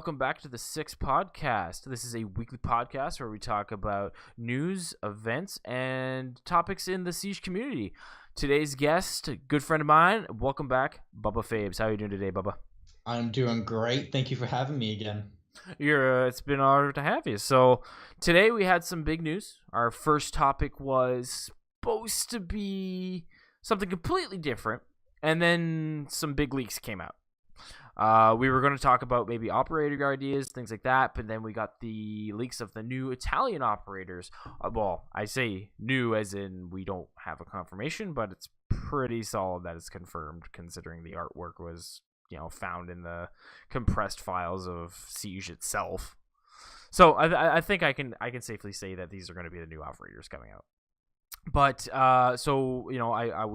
welcome back to the Six Podcast. This is a weekly podcast where we talk about news, events, and topics in the Siege community. Today's guest, a good friend of mine, welcome back, Bubba Fabes. How are you doing today, Bubba? I'm doing great. Thank you for having me again. It's been an honor to have you. So today we had some big news. Our first topic was supposed to be something completely different, and then some big leaks came out. We were going to talk about maybe operator ideas, things like that, but then we got the leaks of the new Italian operators. Well, I say new as in we don't have a confirmation, but it's pretty solid that it's confirmed considering the artwork was, found in the compressed files of Siege itself. So I think I can safely say that these are going to be the new operators coming out. But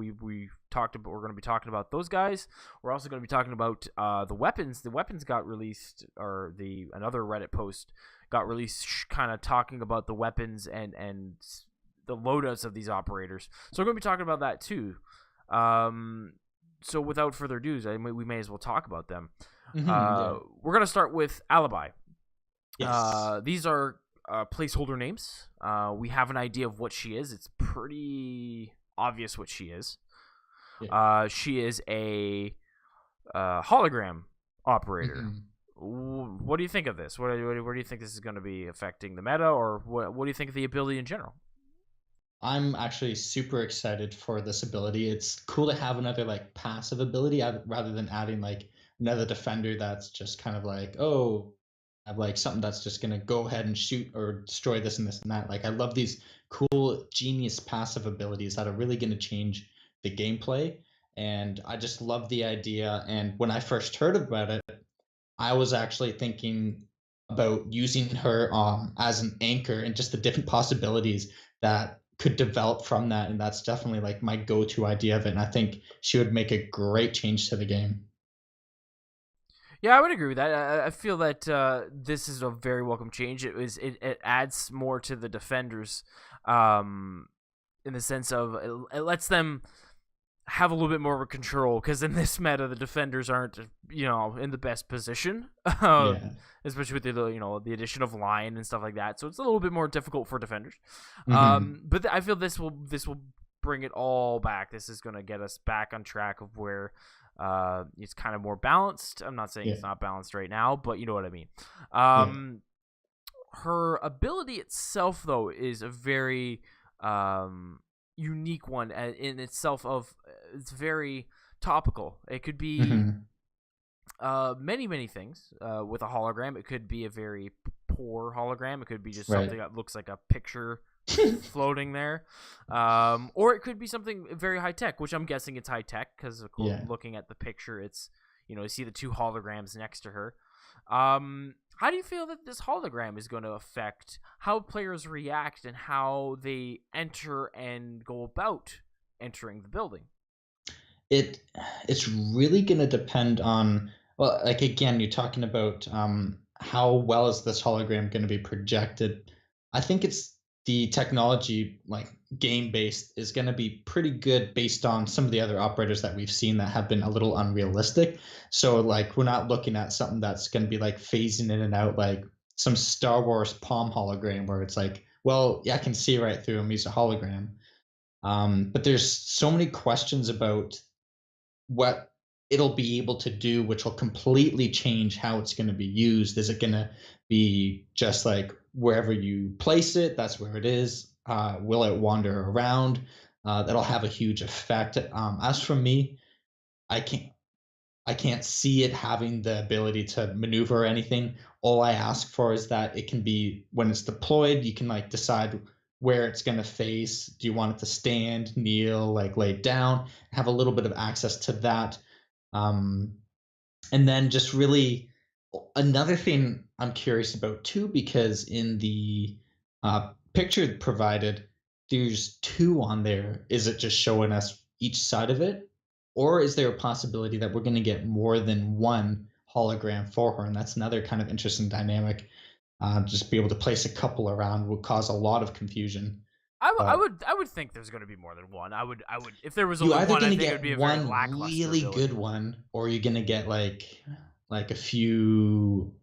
we talked about, we're going to be talking about those guys. We're also going to be talking about the weapons. The weapons got released, or another Reddit post got released, kind of talking about the weapons and the loadouts of these operators. So we're going to be talking about that too. So without further ado, we may as well talk about them. We're going to start with Alibi. Yes. These are placeholder names. We have an idea of what she is. It's pretty obvious what she is. Yeah. She is a hologram operator. What do you think of this? Where do you think this is going to be affecting the meta, or what do you think of the ability in general? I'm actually super excited for this ability. It's cool to have another passive ability rather than adding another defender that's just kind of have something that's just gonna go ahead and shoot or destroy this and this and that. I love these cool genius passive abilities that are really gonna change the gameplay. And I just love the idea. And when I first heard about it, I was actually thinking about using her as an anchor and just the different possibilities that could develop from that. And that's definitely my go-to idea of it. And I think she would make a great change to the game. Yeah, I would agree with that. I feel that this is a very welcome change. It adds more to the defenders, in the sense of it lets them have a little bit more of a control, because in this meta the defenders aren't in the best position, Yeah. especially with the addition of line and stuff like that. So it's a little bit more difficult for defenders. Hmm. But I feel this will bring it all back. This is going to get us back on track of where it's kind of more balanced. I'm not saying Yeah. it's not balanced right now, but you know what I mean. Yeah. Her ability itself, though, is a very unique one in itself. It's very topical. It could be Hmm. many things. With a hologram, it could be a very poor hologram. It could be just Right. something that looks like a picture floating there, or it could be something very high tech, which I'm guessing it's high tech because Yeah. looking at the picture, it's you see the two holograms next to her. How do you feel that this hologram is going to affect how players react and how they enter and go about entering the building? it it's really going to depend on, well, again, you're talking about how well is this hologram going to be projected. I think it's the technology, game based, is going to be pretty good based on some of the other operators that we've seen that have been a little unrealistic. So we're not looking at something that's going to be phasing in and out, like some Star Wars palm hologram where it's well, yeah, I can see right through him, he's a hologram. But there's so many questions about what it'll be able to do, which will completely change how it's going to be used. Is it going to be just wherever you place it, that's where it is? Will it wander around? That'll have a huge effect. As for me, I can't I can't see it having the ability to maneuver or anything. All I ask for is that it can be, when it's deployed, you can decide where it's going to face. Do you want it to stand, kneel, lay down? Have a little bit of access to that. Um, and then just really another thing I'm curious about too, because in the picture provided, there's two on there. Is it just showing us each side of it? Or is there a possibility that we're going to get more than one hologram for her? And that's another kind of interesting dynamic. Just be able to place a couple around would cause a lot of confusion. I But would I would think there's going to be more than one. I would if there was you only either one, I going to think it would get be a very one lackluster really good ability. one, or you're going to get a few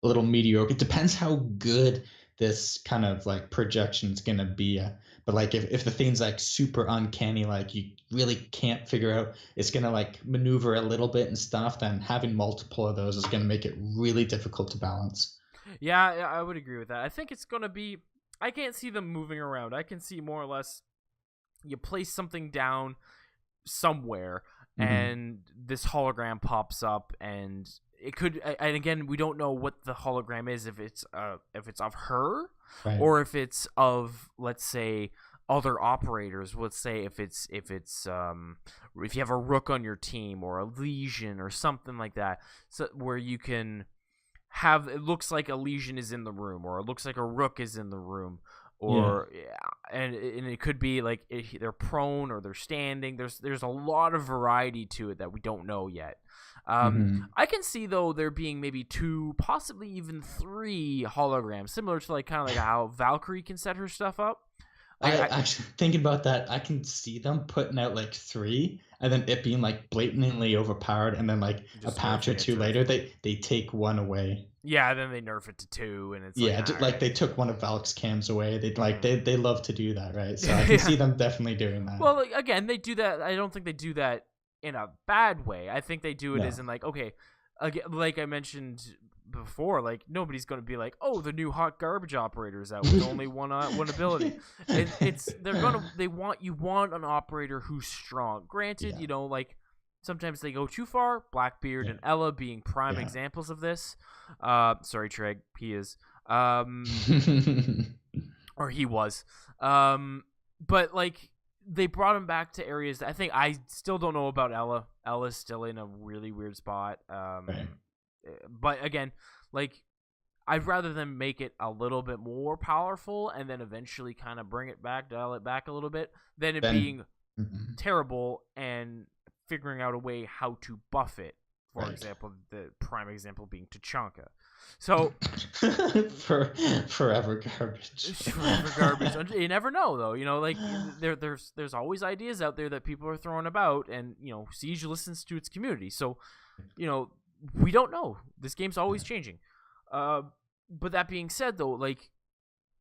a little mediocre. It depends how good this kind of like projection is gonna be. But like if the thing's like super uncanny, like you really can't figure out, it's gonna like maneuver a little bit and stuff, then having multiple of those is gonna make it really difficult to balance. Yeah, I would agree with that. I think it's gonna be. I can't see them moving around. I can see more or less you place something down somewhere, Hmm. and this hologram pops up, and it could. And again, we don't know what the hologram is. If it's of her, Right. or if it's of, let's say, other operators. Let's say if you have a rook on your team or a legion or something like that, so where you can have it looks like a legion is in the room, or it looks like a rook is in the room, Yeah. or yeah, and it could be like they're prone or they're standing. There's a lot of variety to it that we don't know yet. Hmm. I can see though there being maybe two, possibly even three holograms, similar to like kind of like how Valkyrie can set her stuff up. Like I actually thinking about that, I can see them putting out like three, and then it being like blatantly overpowered, and then like a just patch or nerfing it two to a later, they take one away. yeah. Then they nerf it to two, and it's like Yeah, all like right. they took one of Valk's cams away. They like Mm. they love to do that, right? So I can Yeah. see them definitely doing that. Well, like, again, they do that. I don't think they do that in a bad way. I think they do it No. as in like, okay, again, like I mentioned before, like nobody's going to be like, oh, the new hot garbage operator is out with only one ability. It's they want an operator who's strong. Granted, Yeah. like sometimes they go too far. Blackbeard Yeah. and Ella being prime Yeah. examples of this. Sorry, Treg, he is. Or he was. But like they brought him back to areas that I think I still don't know about Ella. Ella's still in a really weird spot. Right. But again, like I'd rather them make it a little bit more powerful and then eventually kind of bring it back, dial it back a little bit, than it Then. being Mhm. terrible and figuring out a way how to buff it. For Right. example, the prime example being Tachanka. So For forever garbage. forever garbage. You never know, though. Like there's always ideas out there that people are throwing about, and Siege listens to its community. So you know we don't know. This game's always changing. Uh, but that being said, though, like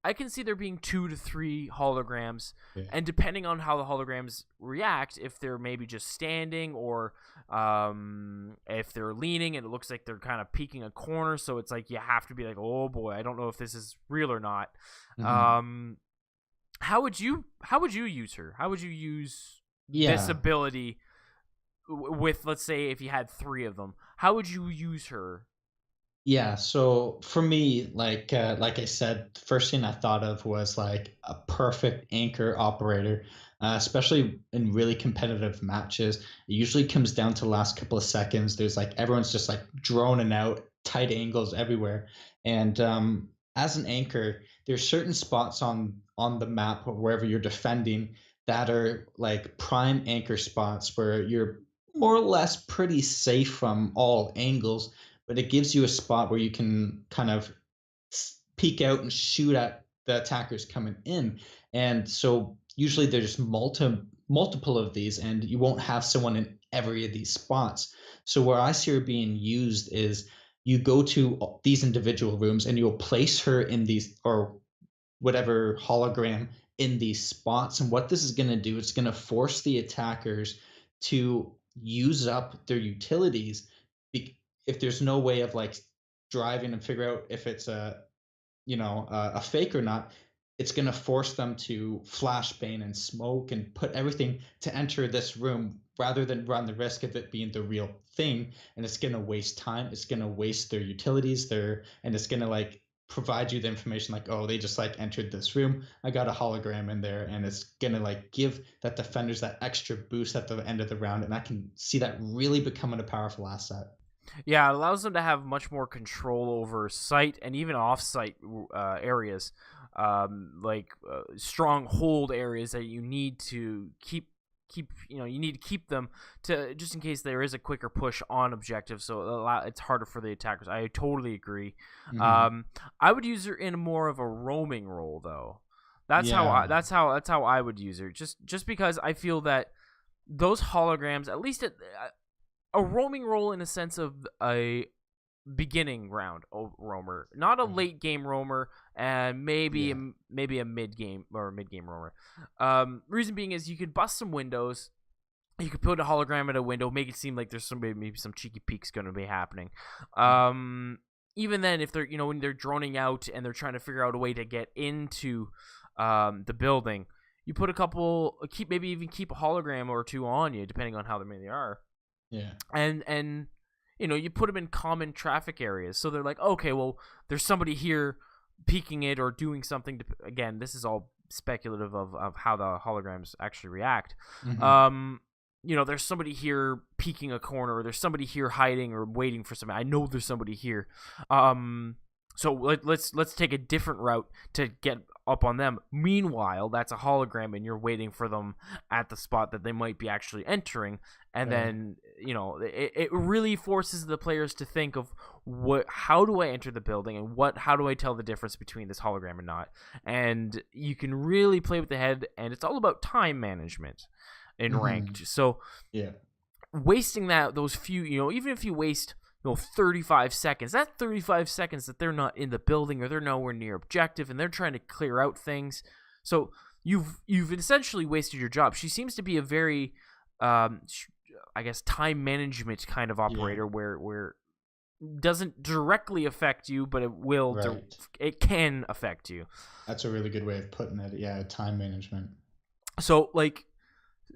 I can see there being 2 to 3 holograms, Yeah. and depending on how the holograms react, if they're maybe just standing or if they're leaning and it looks like they're kind of peeking a corner, so it's like you have to be like, oh boy, I don't know if this is real or not. Mhm. Um, how would you use her? How would you use this Yeah. ability with, let's say, if you had 3 of them? How would you use her? Yeah, so for me, like I said, the first thing I thought of was like a perfect anchor operator, especially in really competitive matches. It usually comes down to the last couple of seconds. There's like everyone's just like droning out, tight angles everywhere, and as an anchor, there's certain spots on the map or wherever you're defending that are like prime anchor spots where you're more or less pretty safe from all angles, but it gives you a spot where you can kind of peek out and shoot at the attackers coming in. And so usually there's multiple of these, and you won't have someone in every of these spots. So where I see her being used is you go to these individual rooms and you'll place her in these, or whatever hologram, in these spots. And what this is going to do, it's going to force the attackers to use up their utilities. If there's no way of like driving and figure out if it's a fake or not, it's going to force them to flashbang and smoke and put everything to enter this room rather than run the risk of it being the real thing. And it's going to waste time, it's going to waste their utilities there, and it's going to like provide you the information like, oh, they just like entered this room, I got a hologram in there, and it's going to like give that defenders that extra boost at the end of the round. And I can see that really becoming a powerful asset. Yeah, it allows them to have much more control over site and even off-site areas, like stronghold areas that you need to keep. You need to keep them to just in case there is a quicker push on objective. So it's harder for the attackers. I totally agree. Mm-hmm. Um, I would use her in more of a roaming role, though. That's how Yeah. I would use her. Just because I feel that those holograms, at least a roaming role in a sense of beginning round roamer, not a Right. late game roamer, and maybe Yeah. maybe a mid game roamer. Reason being is you could bust some windows. You could put a hologram at a window, make it seem like there's maybe some cheeky peeks going to be happening. Mhm. Even then, if they're when they're droning out and they're trying to figure out a way to get into the building, you put a couple, maybe even keep a hologram or two on you, depending on how many they are, Yeah. and you put them in common traffic areas, so they're like, okay, well, there's somebody here peeking it or doing something to, again, this is all speculative of how the holograms actually react. Mhm. um there's somebody here peeking a corner, or there's somebody here hiding or waiting for somebody. I know there's somebody here. So let's take a different route to get up on them. Meanwhile, that's a hologram, and you're waiting for them at the spot that they might be actually entering. And Right. then it really forces the players to think of how do I enter the building, and how do I tell the difference between this hologram and not. And you can really play with the head, and it's all about time management in Mhm. ranked. So Yeah. wasting those few, even if you waste 35 seconds, that 35 seconds that they're not in the building or they're nowhere near objective and they're trying to clear out things. So you've essentially wasted your job. She seems to be a very I guess time management kind of Yeah. operator, where doesn't directly affect you, but Right. it can affect you. That's a really good way of putting it. Yeah, time management. So like,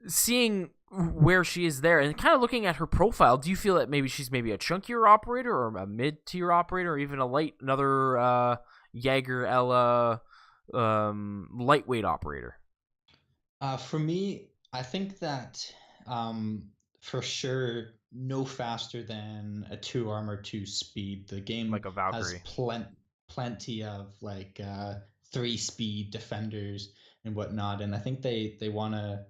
seeing where she is there and kind of looking at her profile, do you feel that maybe she's maybe a chunkier operator or a mid-tier operator, or even another Jaeger Ella lightweight operator? For me, I think that um, for sure, no faster than a 2 armor, 2 speed. The game Like a has Valkyrie? plenty of like 3 speed defenders and whatnot, and I think they want to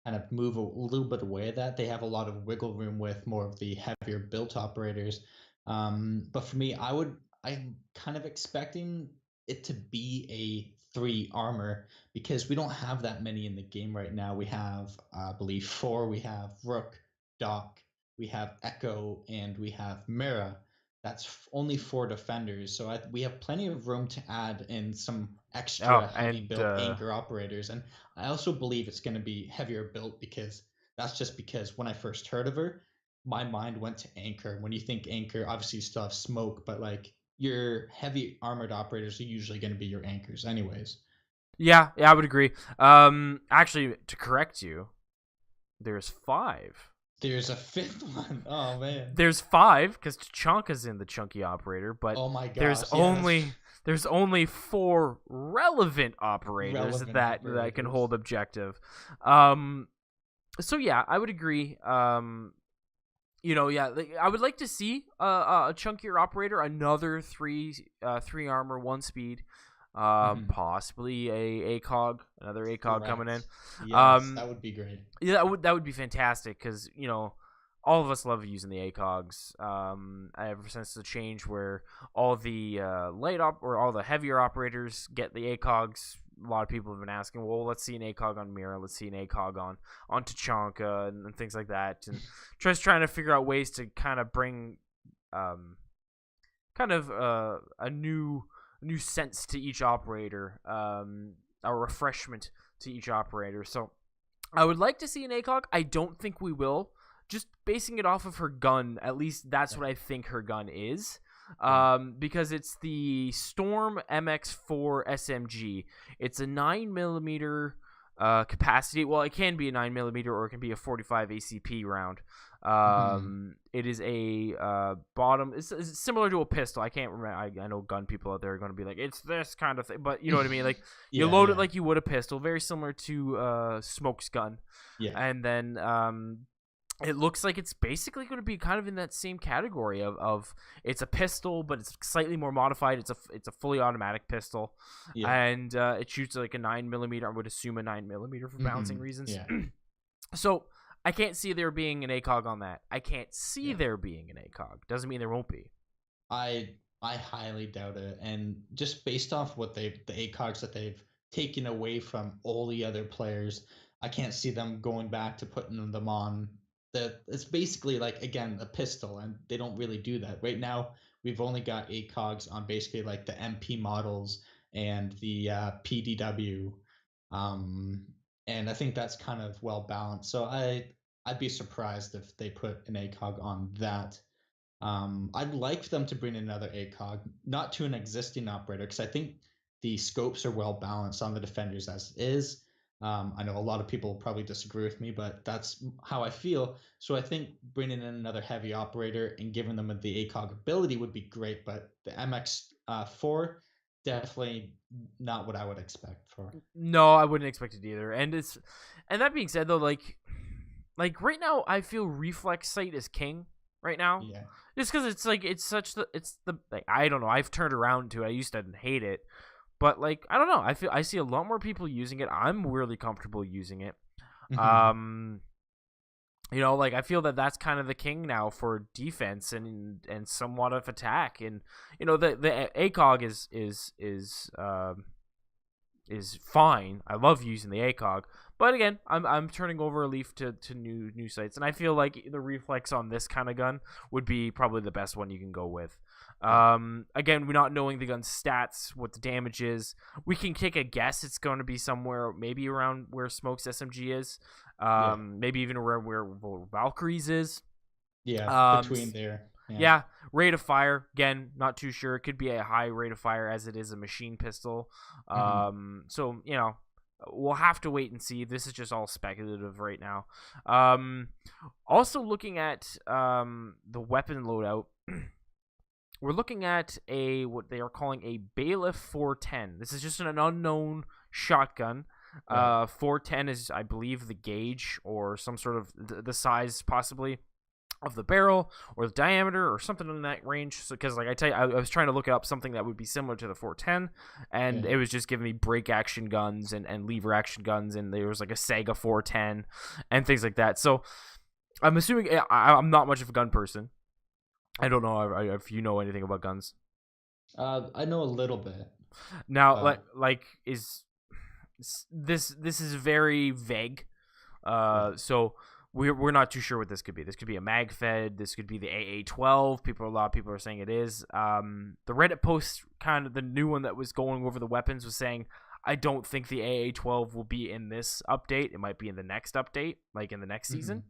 kind of move a little bit away. That they have a lot of wiggle room with more of the heavier built operators. But for me, I'm kind of expecting it to be a 3 armor because we don't have that many in the game right now. We have, I believe, four. We have Rook, Doc, we have Echo, and we have Mira. That's only 4 defenders, so we have plenty of room to add in some Oh, extra heavy and built anchor operators. And I also believe it's going to be heavier built because that's just because when I first heard of her, my mind went to anchor. When you think anchor, obviously you still have smoke, but like your heavy armored operators are usually going to be your anchors, anyways. yeah, I would agree. Actually, to correct you, there's five. There's a fifth one. Oh man. There's five because Tachanka's in the chunky operator, but Oh my there's gosh. Yeah, that's only there's only four relevant operators relevant that can operators. hold objective. Um, so yeah, I would agree. Yeah, like, I would like to see a chunkier operator, another three armor, 1 speed, Mhm. possibly another ACOG coming in. Correct. Yes, Um, that would be great. yeah, that would be fantastic because all of us love using the ACOGs. Ever since the change where all the all the heavier operators get the ACOGs, a lot of people have been asking, well, let's see an ACOG on Mira, let's see an ACOG on Tachanka and things like that, and just trying to figure out ways to kind of bring um, kind of a new sense to each operator, a refreshment to each operator. So I would like to see an ACOG. I don't think we will. Just basing it off of her gun, at least that's what Right. I think her gun is. Yeah. Because it's the Storm MX4 SMG. It's a 9mm capacity. Well, it can be a 9mm or it can be a 45 ACP round. Mhm. It is a bottom. It's similar to a pistol. I can't remember. I know gun people out there are going to be like, it's this kind of thing, but you know what I mean. Like, you Yeah, load it yeah. like you would a pistol, very similar to Smoke's gun, Yeah. and then it looks like it's basically going to be kind of in that same category of it's a pistol, but it's slightly more modified. It's a fully automatic pistol, Yeah. and it shoots like a 9mm. I would assume a 9mm for balancing Mhm. reasons. Yeah. So I can't see there being an ACOG on that. I can't see Yeah. there being an ACOG. Doesn't mean there won't be. I highly doubt it. And just based off what the ACOGs that they've taken away from all the other players, I can't see them going back to putting them on. It's basically like again a pistol, and they don't really do that right now. we've only got ACOGs on basically like the MP models and the PDW, um, and I think that's kind of well balanced. So I'd be surprised if they put an ACOG on that. I'd like them to bring another ACOG, not to an existing operator, because I think the scopes are well balanced on the defenders as is. I know a lot of people probably disagree with me, but that's how I feel. So I think bringing in another heavy operator and giving them the ACOG ability would be great, but the MX4 definitely not what I would expect for. No, I wouldn't expect it either. And that being said, though, like right now, I feel reflex sight is king right now. Yeah. Just because it's the like, I don't know. I've turned around to it. I used to hate it, but like I don't know. I see a lot more people using it. I'm really comfortable using it. Mm-hmm. Like I feel that that's kind of the king now for defense and somewhat of attack. And the ACOG is fine. I love using the ACOG, but again, I'm turning over a leaf to new sights, and I feel like the reflex on this kind of gun would be probably the best one you can go with. Again, we're not knowing the gun's stats, what the damage is. We can take a guess it's going to be somewhere maybe around where Smoke's SMG is, maybe even around where Valkyrie's is. Yeah, between there. Yeah, rate of fire, again, not too sure. It could be a high rate of fire as it is a machine pistol. So, we'll have to wait and see. This is just all speculative right now. Also looking at the weapon loadout, we're looking at what they are calling a Bailiff 410. This is just an unknown shotgun. 410 is, I believe, the gauge or some sort of the size possibly of the barrel or the diameter or something in that range. So because like I tell you, I was trying to look up something that would be similar to the 410, and it was just giving me break action guns and lever action guns, and there was like a Sega 410 and things like that. So I'm assuming I'm not much of a gun person. I don't know if you know anything about guns. I know a little bit. Now, is this is very vague. So we're not too sure what this could be. This could be a mag fed. This could be the AA-12. A lot of people are saying it is. The Reddit post, kind of the new one that was going over the weapons, was saying, I don't think the AA-12 will be in this update. It might be in the next update, like in the next season.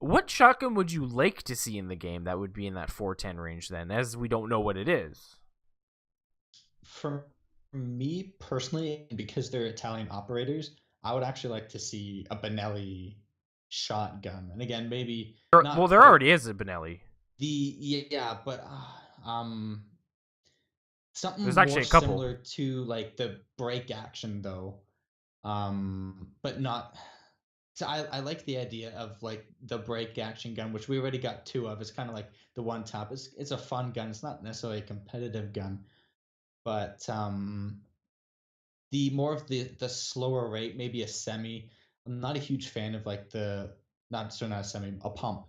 What shotgun would you like to see in the game that would be in that 410 range then, as we don't know what it is? For me personally, because they're Italian operators, I would actually like to see a Benelli shotgun. And again, maybe not there already is a Benelli. But something There's more actually a couple similar to like the break action though. But not. So I like the idea of like the break action gun, which we already got two of. It's kind of like the one top. It's a fun gun. It's not necessarily a competitive gun, but the more of the slower rate, maybe a semi. I'm not a huge fan of like not a semi, a pump.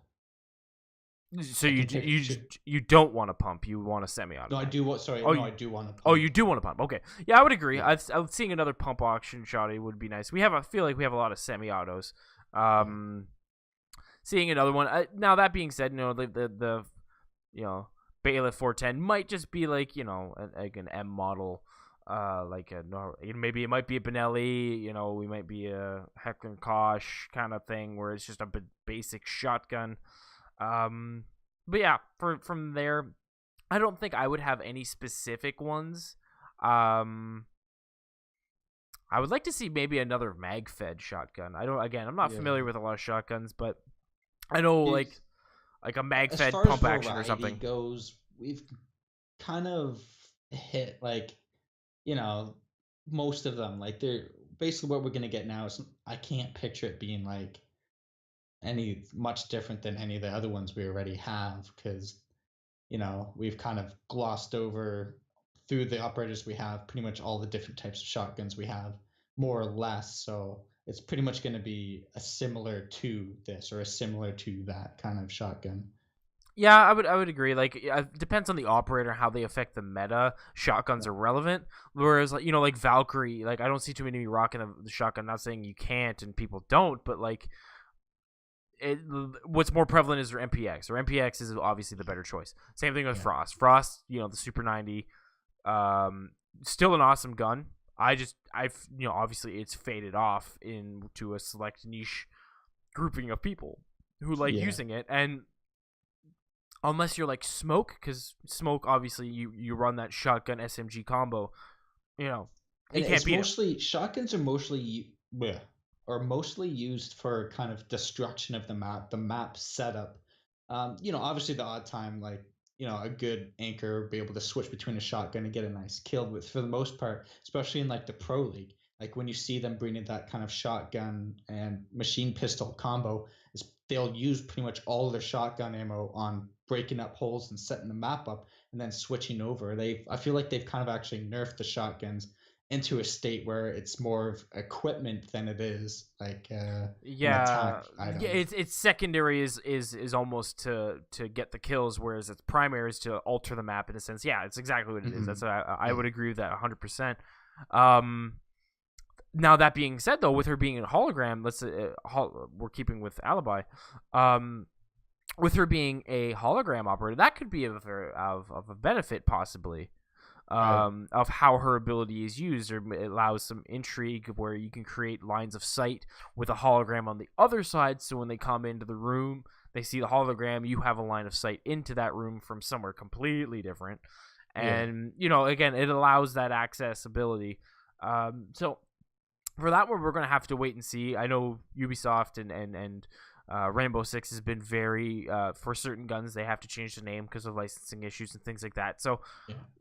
So you don't want a pump. You want a semi-automatic. No, I do want. Sorry, I do want a pump. Oh, you do want a pump. Okay, yeah, I would agree. Yeah. Seeing another pump auction shotty would be nice. I feel like we have a lot of semi-autos. Seeing another one. Now that being said, the Bailiff 410 might just be like like an M model. Maybe it might be a Benelli. We might be a Heckler & Koch kind of thing where it's just a basic shotgun. But yeah, from there, I don't think I would have any specific ones. I would like to see maybe another mag-fed shotgun. I'm not familiar with a lot of shotguns, but I know like a mag-fed pump action or something. Goes, we've kind of hit most of them. Like they're basically what we're gonna get now is I can't picture it being like any much different than any of the other ones we already have, because we've kind of glossed over through the operators we have pretty much all the different types of shotguns we have, more or less. So it's pretty much going to be a similar to this or a similar to that kind of shotgun. Yeah, I would agree. Like, it depends on the operator how they affect the meta. Shotguns are relevant, whereas like Valkyrie, like I don't see too many rocking the shotgun. I'm not saying you can't and people don't, but like what's more prevalent is their MPX. Their MPX is obviously the better choice. Same thing with Yeah. Frost. Frost, the Super 90, still an awesome gun. Obviously it's faded off into a select niche grouping of people who like Yeah. using it, and unless you're like Smoke, because Smoke obviously you run that shotgun SMG combo, you And can't it's beat him. mostly shotguns are mostly used for kind of destruction of the map setup. Obviously the odd time, like, a good anchor be able to switch between a shotgun and get a nice kill, but for the most part, especially in like the pro league, like when you see them bringing that kind of shotgun and machine pistol combo, is they'll use pretty much all of their shotgun ammo on breaking up holes and setting the map up and then switching over. I feel like they've kind of actually nerfed the shotguns into a state where it's more of equipment than it is like an Yeah, attack yeah. item. It's secondary is almost to get the kills, whereas its primary is to alter the map in a sense. Yeah, it's exactly what it is. That's Hmm. I Yeah. would agree with that 100%. Now that being said, though, with her being a hologram, we're keeping with Alibi. With her being a hologram operator, that could be of a benefit possibly. Right. Of how her ability is used, or it allows some intrigue where you can create lines of sight with a hologram on the other side, so when they come into the room, they see the hologram, you have a line of sight into that room from somewhere completely different. Yeah. And again, it allows that accessibility. So for that one, we're going to have to wait and see. I know Ubisoft and Rainbow Six has been very for certain guns they have to change the name because of licensing issues and things like that. So,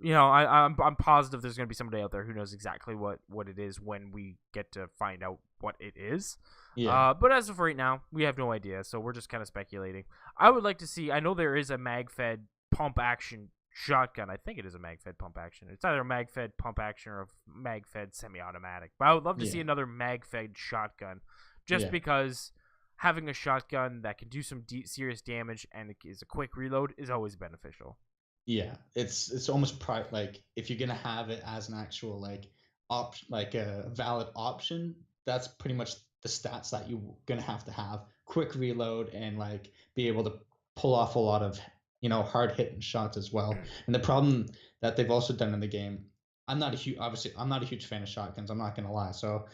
Yeah. I'm positive there's going to be somebody out there who knows exactly what it is when we get to find out what it is. Yeah. But as of right now, we have no idea, so we're just kind of speculating. I would like to see. I know there is a mag-fed pump action shotgun. I think it is a mag-fed pump action. It's either a mag-fed pump action or a mag-fed semi-automatic. But I would love to see Yeah. another mag-fed shotgun, just Yeah. because having a shotgun that can do some serious damage and is a quick reload is always beneficial. Yeah. It's almost like if you're gonna have it as an actual like option, like a valid option, that's pretty much the stats that you're gonna have to have. Quick reload and like be able to pull off a lot of hard hitting shots as well. And the problem that they've also done in the game, obviously I'm not a huge fan of shotguns. I'm not gonna lie. So,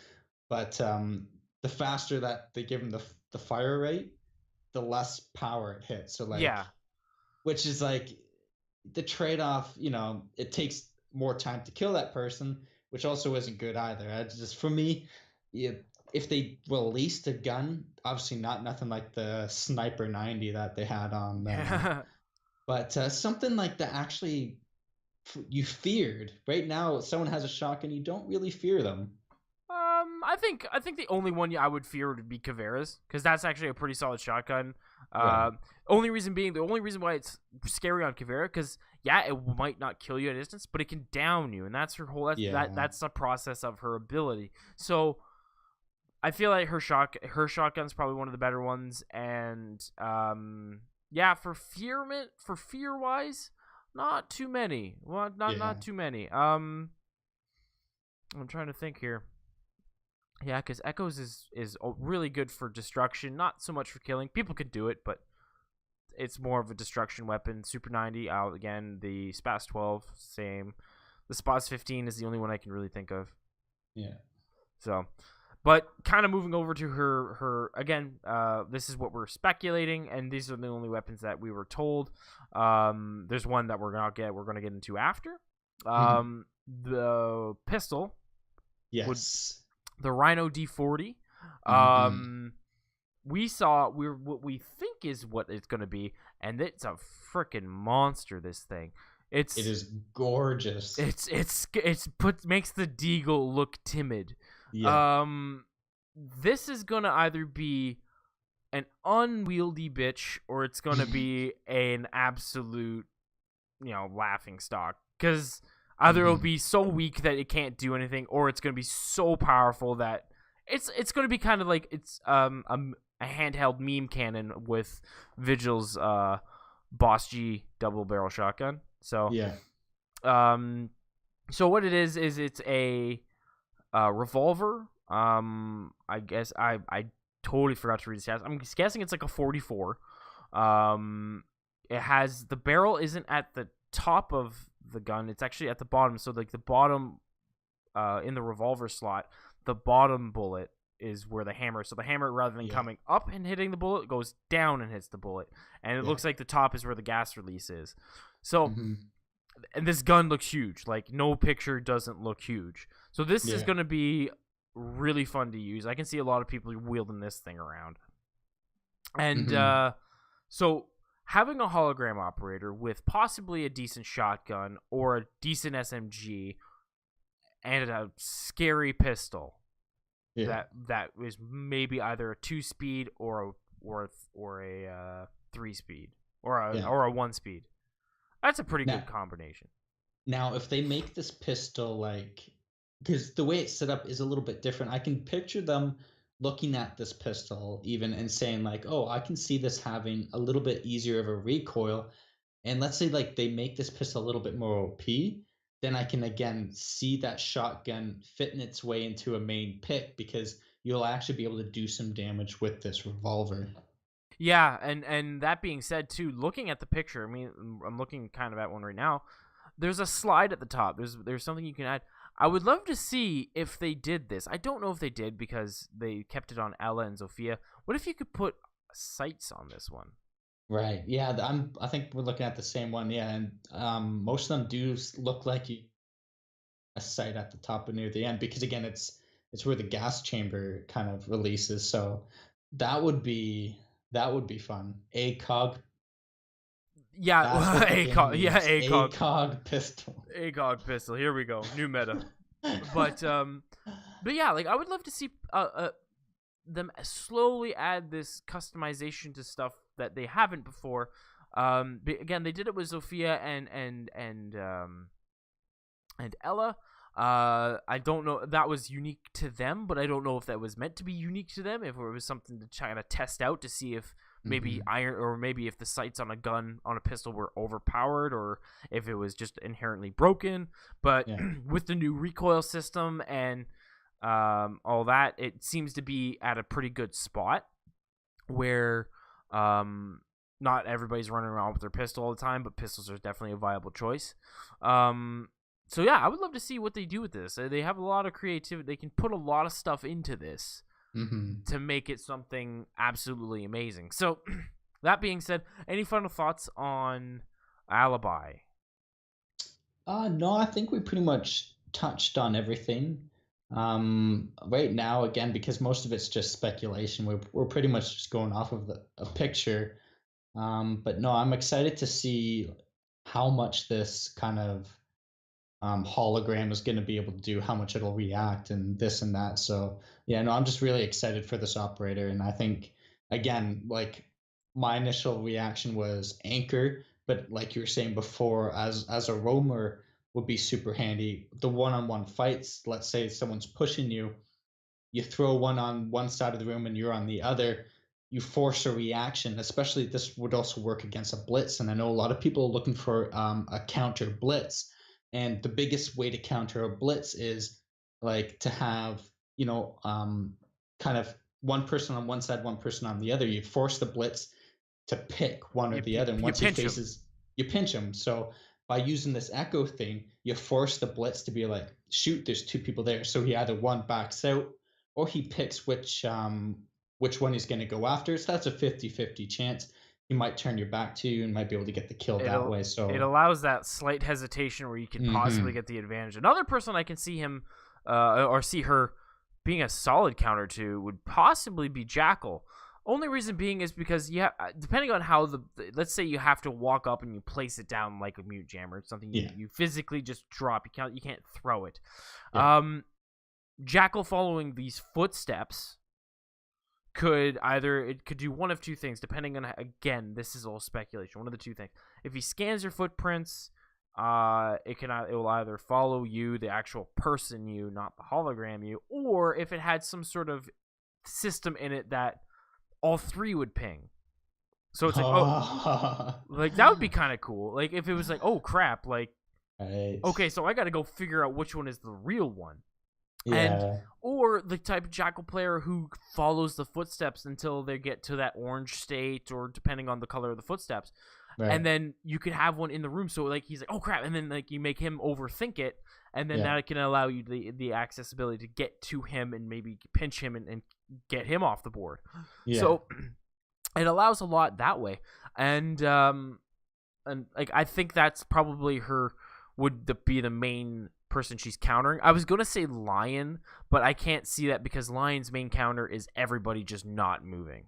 but the faster that they give them the fire rate, the less power it hits. So like, Yeah. which is like the trade-off, it takes more time to kill that person, which also isn't good either. It's just for me, yeah, if they released a gun, obviously not nothing like the Sniper 90 that they had on, Yeah. but something like that actually you feared. Right now, someone has a shotgun, you don't really fear them. I think the only one I would fear would be Caveira's, because that's actually a pretty solid shotgun. Right. The only reason why it's scary on Caveira, because yeah, it might not kill you at a distance, but it can down you, and that's her whole Yeah. that's the process of her ability. So I feel like her shotgun's probably one of the better ones, and yeah, for fear wise, not too many. Well, not Yeah. too many. I'm trying to think here. Yeah, because Echoes is really good for destruction, not so much for killing. People can do it, but it's more of a destruction weapon. Super 90 out again. The Spas 12 same. The Spas 15 is the only one I can really think of. Yeah. So, but kind of moving over to her again. This is what we're speculating, and these are the only weapons that we were told. There's one that we're gonna get into after. The pistol. Yes. The Rhino D40. Mm-hmm. What we think is what it's going to be, and it's a freaking monster. This thing, It is gorgeous. makes the Deagle look timid. Yeah. This is gonna either be an unwieldy bitch, or it's gonna be an absolute, laughing stock. Because either it'll be so weak that it can't do anything, or it's gonna be so powerful that it's gonna be kind of like it's a handheld meme cannon with Vigil's Boss G double barrel shotgun. So Yeah. so what it is it's a revolver. I guess I totally forgot to read the stats. I'm guessing it's like a 44. It has the barrel isn't at the top of the gun; it's actually at the bottom. So like the bottom, in the revolver slot, the bottom bullet is where the hammer. So the hammer, rather than coming up and hitting the bullet, goes down and hits the bullet, and it looks like the top is where the gas release is. So, and this gun looks huge. Like no picture doesn't look huge. So this is going to be really fun to use. I can see a lot of people wielding this thing around, and so having a hologram operator with possibly a decent shotgun or a decent SMG and a scary pistol that is maybe either a 2-speed or a 3-speed or a 1-speed. That's a pretty good combination. Now, if they make this pistol like, because the way it's set up is a little bit different, I can picture them looking at this pistol even and saying like, oh, I can see this having a little bit easier of a recoil. And let's say like they make this pistol a little bit more OP, then I can again see that shotgun fitting its way into a main pick, because you'll actually be able to do some damage with this revolver. Yeah, and that being said too, looking at the picture, I mean, I'm looking kind of at one right now. There's a slide at the top. There's something you can add. I would love to see if they did this. I don't know if they did because they kept it on Ella and Zofia. What if you could put sights on this one? Right. Yeah. I think we're looking at the same one. Yeah, and most of them do look like a sight at the top and near the end, because again, it's where the gas chamber kind of releases. So that would be fun. ACOG. Yeah, ACOG. Yeah, ACOG. ACOG pistol. ACOG pistol. Here we go. New meta. But yeah, like I would love to see them slowly add this customization to stuff that they haven't before. Again, they did it with Zofia and Ella. I don't know, that was unique to them, but I don't know if that was meant to be unique to them, if it was something to try to test out to see if maybe maybe if the sights on a gun, on a pistol, were overpowered, or if it was just inherently broken. But with the new recoil system and all that, it seems to be at a pretty good spot where not everybody's running around with their pistol all the time, but pistols are definitely a viable choice. So yeah, I would love to see what they do with this. They have a lot of creativity. They can put a lot of stuff into this to make it something absolutely amazing. So that being said, any final thoughts on Alibi? No, I think we pretty much touched on everything. Right now, again, because most of it's just speculation, we're pretty much just going off of a picture. But no, I'm excited to see how much this kind of hologram is going to be able to do, how much it'll react, and this and that. So yeah, no, I'm just really excited for this operator. And I think, again, like my initial reaction was anchor, but like you were saying before, as a roamer would be super handy. The one-on-one fights, let's say someone's pushing you, you throw one on one side of the room and you're on the other, you force a reaction. Especially this would also work against a blitz, and I know a lot of people are looking for a counter blitz. And the biggest way to counter a blitz is like to have, kind of one person on one side, one person on the other. You force the blitz to pick one or the other. And once he faces, you pinch him. So by using this echo thing, you force the blitz to be like, shoot, there's two people there. So he either one backs out or he picks which one he's going to go after. So that's a 50-50 chance. He might turn your back to you and might be able to get the kill that way. So it allows that slight hesitation where you can possibly get the advantage. Another person I can see him or see her being a solid counter to would possibly be Jackal. Only reason being is because depending on how let's say you have to walk up and you place it down like a mute jammer. It's something you physically just drop. You can't throw it. Yeah. Jackal following these footsteps could do one of two things, depending on, again, this is all speculation, one of the two things. If he scans your footprints, it will either follow you, the actual person you, not the hologram you, or if it had some sort of system in it that all three would ping. So it's like, like that would be kind of cool. Like if it was like, oh crap, like, okay, so I got to go figure out which one is the real one. and Yeah. or the type of Jackal player who follows the footsteps until they get to that orange state, or depending on the color of the footsteps. Right. And then you could have one in the room, so like he's like, oh crap, and then like you make him overthink it, and then Yeah. that can allow you the accessibility to get to him and maybe pinch him and get him off the board. Yeah. So it allows a lot that way. And like I think that's probably her be the main person she's countering. I was gonna say Lion, but I can't see that because Lion's main counter is everybody just not moving.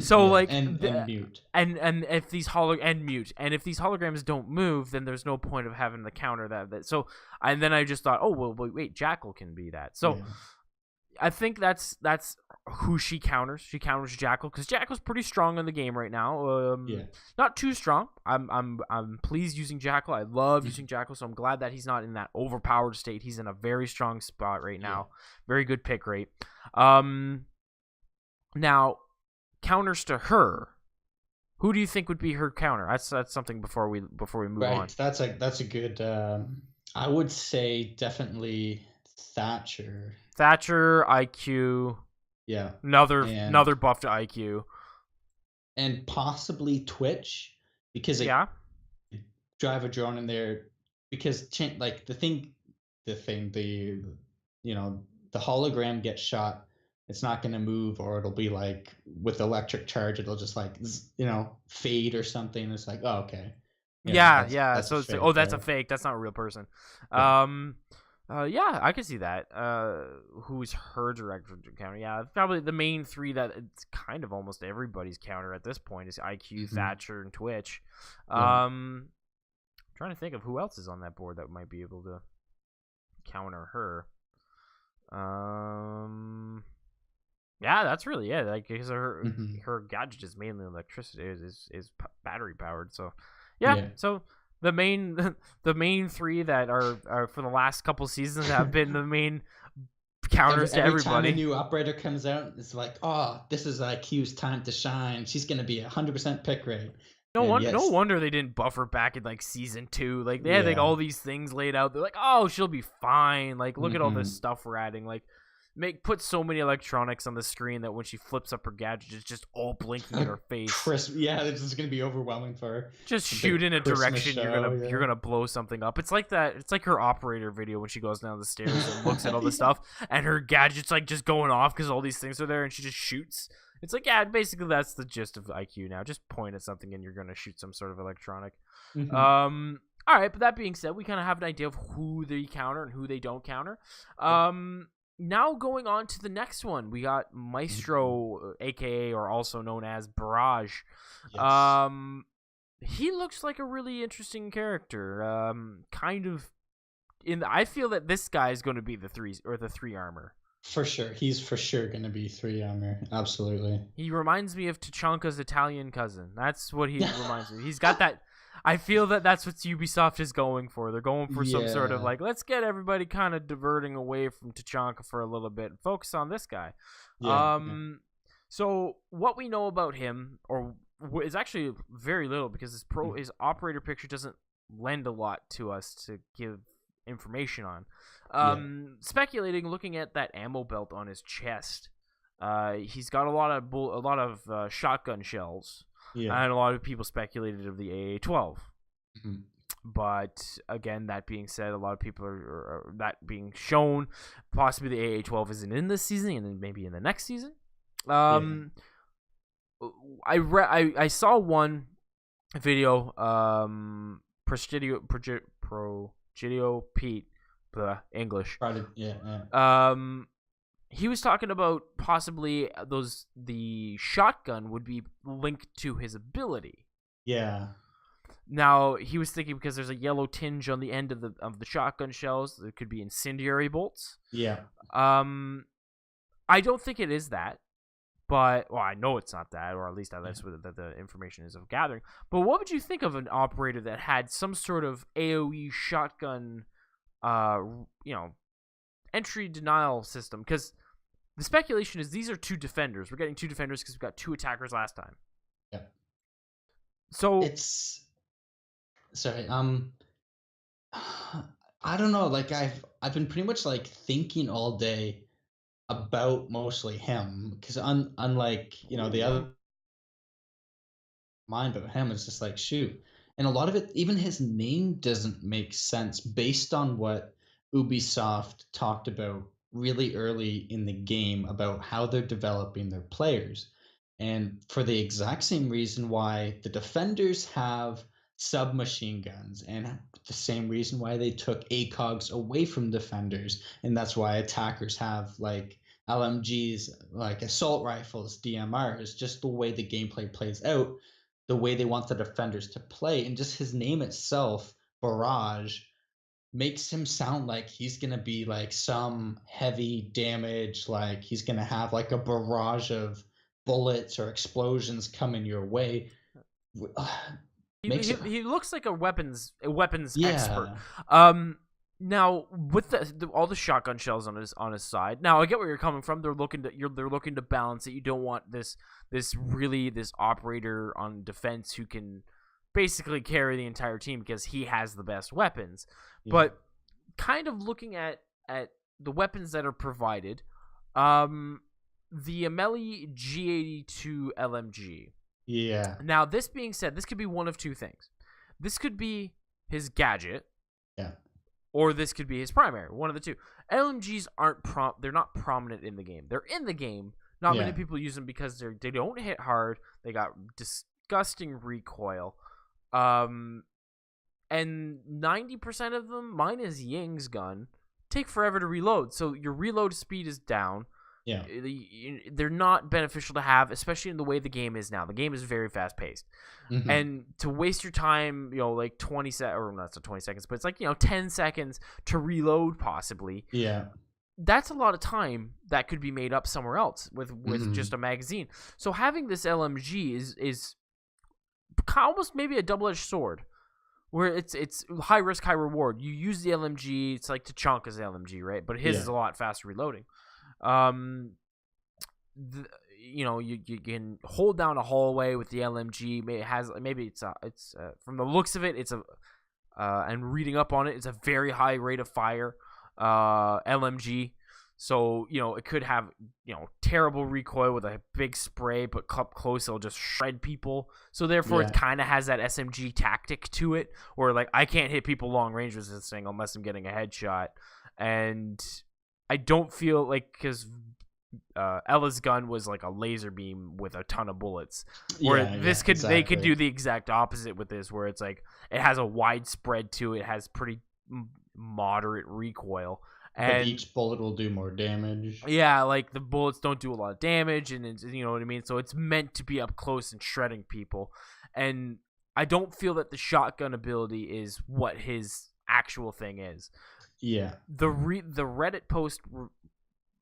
So Yeah. like And mute. and if these mute, and if these holograms don't move, then there's no point of having the counter that. So and then I just thought, oh well, wait, Jackal can be that. So Yeah. I think that's who she counters. She counters Jackal because Jackal's pretty strong in the game right now. Yeah. Not too strong. I'm pleased using Jackal. I love using Jackal, so I'm glad that he's not in that overpowered state. He's in a very strong spot right now. Yeah. Very good pick rate. Now counters to her. Who do you think would be her counter? That's something before we move on. Right. That's a good. I would say definitely Thatcher. Thatcher, IQ. Yeah. Another buff to IQ. And possibly Twitch, because Yeah. drive a drone in there, because like the hologram gets shot, it's not going to move, or it'll be like with electric charge, it'll just like fade or something. It's like, oh, okay. Yeah. That's So it's like, oh, that's a fake. That's not a real person. Yeah. Yeah, I can see that. Who's her direct counter? Yeah, probably the main three that it's kind of almost everybody's counter at this point is IQ, Thatcher, and Twitch. Yeah. Trying to think of who else is on that board that might be able to counter her. Yeah, that's really it. Like, because her gadget is mainly electricity, is battery powered. So, yeah. So the main three that are for the last couple seasons have been the main counters to everybody. Every time a new operator comes out, it's like, oh, this is IQ's time to shine. She's gonna be 100% pick rate. No wonder they didn't buff her back in like season 2. Like they had like all these things laid out. They're like, oh, she'll be fine. Like look at all this stuff we're adding. Like put so many electronics on the screen that when she flips up her gadget, it's just all blinking in her face. Yeah, this is gonna be overwhelming for her. Just shoot in a direction, you're gonna blow something up. It's like that. It's like her operator video when she goes down the stairs and looks at all the stuff, and her gadget's like just going off because all these things are there, and she just shoots. It's like, yeah, basically that's the gist of IQ now. Just point at something and you're gonna shoot some sort of electronic. All right, but that being said, we kind of have an idea of who they counter and who they don't counter. Now going on to the next one, we got Maestro, aka or also known as Barrage. Yes. He looks like a really interesting character. Kind of I feel that this guy is going to be the 3 armor. For sure. He's for sure going to be 3 armor. Absolutely. He reminds me of Tachanka's Italian cousin. That's what he reminds me. He's got that. I feel that that's what Ubisoft is going for. They're going for some sort of like, let's get everybody kind of diverting away from Tachanka for a little bit and focus on this guy. So what we know about him, or is actually very little, because his operator picture doesn't lend a lot to us to give information on. Speculating, looking at that ammo belt on his chest, he's got a lot of shotgun shells. Yeah. And a lot of people speculated of the AA-12. But again, that being said, a lot of people are that being shown, possibly the AA-12 isn't in this season, and then maybe in the next season. I saw one video, Presidio Pete, English. He was talking about possibly the shotgun would be linked to his ability. Yeah. Now he was thinking because there's a yellow tinge on the end of the shotgun shells, it could be incendiary bolts. Yeah. I don't think it is that, but I know it's not that, or at least that's what the information is of gathering. But what would you think of an operator that had some sort of AOE shotgun, entry denial system? Because the speculation is these are 2 defenders. We're getting 2 defenders because we got 2 attackers last time. Yeah. So it's sorry. I don't know. Like I've been pretty much like thinking all day about mostly him because unlike the other mind, but him it's just like shoot, and a lot of it, even his name doesn't make sense based on what Ubisoft talked about really early in the game about how they're developing their players, and for the exact same reason why the defenders have submachine guns, and the same reason why they took ACOGs away from defenders, and that's why attackers have like LMGs, like assault rifles, DMRs, just the way the gameplay plays out, the way they want the defenders to play, and just his name itself, Barrage, makes him sound like he's gonna be like some heavy damage, like he's gonna have like a barrage of bullets or explosions coming your way. Makes it, He looks like a weapons expert. yeah, Now with all the shotgun shells on his side. Now I get where you're coming from. They're looking to balance it. You don't want this operator on defense who can basically carry the entire team because he has the best weapons. yeah, But kind of looking at the weapons that are provided, um, the Ameli G82 LMG. yeah, Now, this being said, this could be one of two things. This could be his gadget, yeah, or this could be his primary. One of the two. LMGs they're not prominent in the game. They're in the game. Not many yeah, people use them because they don't hit hard. They got disgusting recoil. Um, and 90% of them, minus Ying's gun, take forever to reload. So your reload speed is down. yeah, They're not beneficial to have, especially in the way the game is now. The game is very fast paced, hmm, and to waste your time, like or not 20 seconds, but it's like 10 seconds to reload possibly. yeah, That's a lot of time that could be made up somewhere else with hmm, just a magazine. So having this LMG is almost maybe a double edged sword, where it's high risk, high reward. You use the LMG, it's like Tachanka's LMG, right? But his is yeah, a lot faster reloading. Um, you can hold down a hallway with the LMG. It's from the looks of it, it's a and reading up on it, it's a very high rate of fire LMG. So it could have terrible recoil with a big spray, but up close it'll just shred people. So therefore, it yeah, kind of has that SMG tactic to it, where like I can't hit people long range with this thing unless I'm getting a headshot, and I don't feel like because Ella's gun was like a laser beam with a ton of bullets. Where yeah, yeah, they could exactly. do the exact opposite with this, where it's like it has a wide spread to it, has pretty moderate recoil, But and each bullet will do more damage. yeah, like the bullets don't do a lot of damage, and you know what I mean. So it's meant to be up close and shredding people, and I don't feel that the shotgun ability is what his actual thing is. Yeah, The Reddit post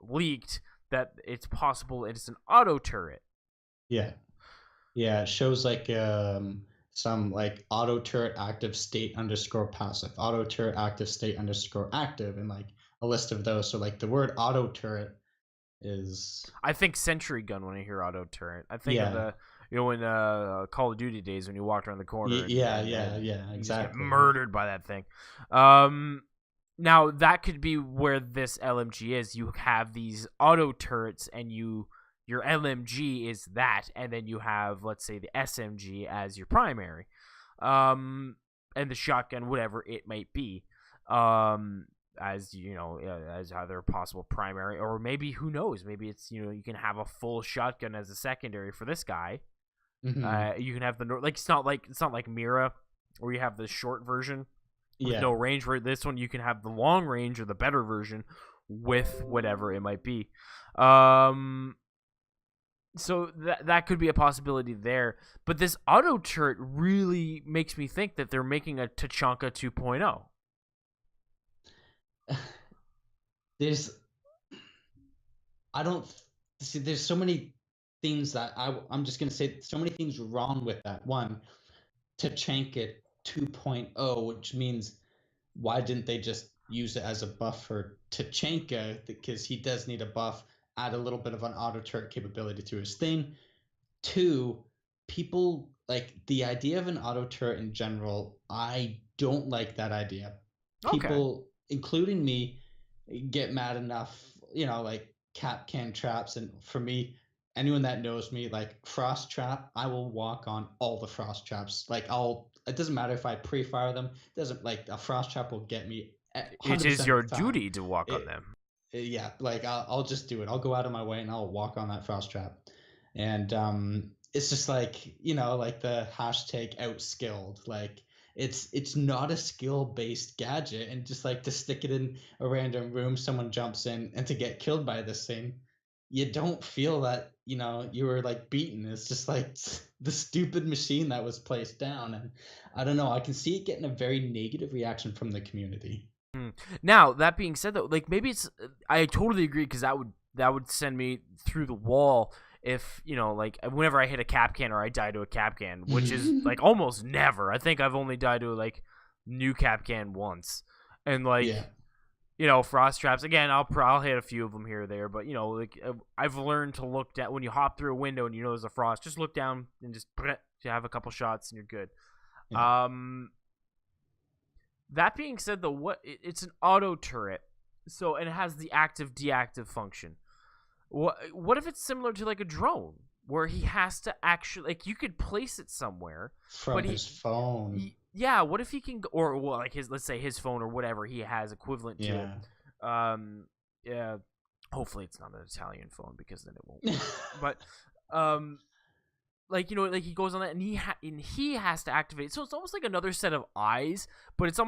leaked that it's possible it's an auto turret. yeah. Yeah, it shows like some like auto turret active state underscore passive, auto turret active state underscore active, and like a list of those. So like the word auto turret is I think sentry gun when I hear auto turret. I think of yeah, the in Call of Duty days when you walked around the corner yeah, and yeah, yeah, you just get exactly. murdered by that thing. Um, Now that could be where this LMG is. You have these auto turrets, and your LMG is that, and then you have, let's say, the SMG as your primary, and the shotgun, whatever it might be, as as either a possible primary, or maybe who knows, maybe it's you can have a full shotgun as a secondary for this guy. Hmm. You can have it's not like Mira, where you have the short version with no Yeah, range. Where this one you can have the long range or the better version with whatever it might be. So that could be a possibility there. But this auto turret really makes me think that they're making a Tachanka 2.0. there's I don't see. There's so many things that I'm just gonna say. So many things wrong with that one. Tachanka 2.0, which means why didn't they just use it as a buff for Tachanka? Because he does need a buff, add a little bit of an auto turret capability to his thing. Two, people like the idea of an auto turret in general. I don't like that idea Okay. people, including me, get mad enough, like cap can traps. And for me, anyone that knows me, like frost trap, I will walk on all the frost traps. Like it doesn't matter if I pre-fire them, it doesn't, like a frost trap will get me It 100% is of your the time. duty to walk on It, them. yeah, like I'll just do it. I'll go out of my way and I'll walk on that frost trap. And it's just like, like the hashtag outskilled. Like it's not a skill based gadget, and just like to stick it in a random room, someone jumps in, and to get killed by this thing, you don't feel that you were like beaten. It's just like the stupid machine that was placed down. And I don't know, I can see it getting a very negative reaction from the community. Mm. Now that being said, though, like maybe it's I totally agree because that would send me through the wall if like whenever I hit a cap can or I die to a cap can, which is like almost never. I think I've only died to like new cap can once, and like Yeah. frost traps again. I'll hit a few of them here or there, but like I've learned to look down when you hop through a window and there's a frost. Just look down and just have a couple shots and you're good. Yeah. Um, that being said, though, it's an auto turret, so and it has the active deactive function. What if it's similar to like a drone, where he has to actually like you could place it somewhere, From but his phone. yeah, what if he can or well, like let's say his phone or whatever he has equivalent to Yeah. it. Yeah, hopefully it's not an Italian phone because then it won't work. But like like he goes on that and he has to activate. So it's almost like another set of eyes, but it's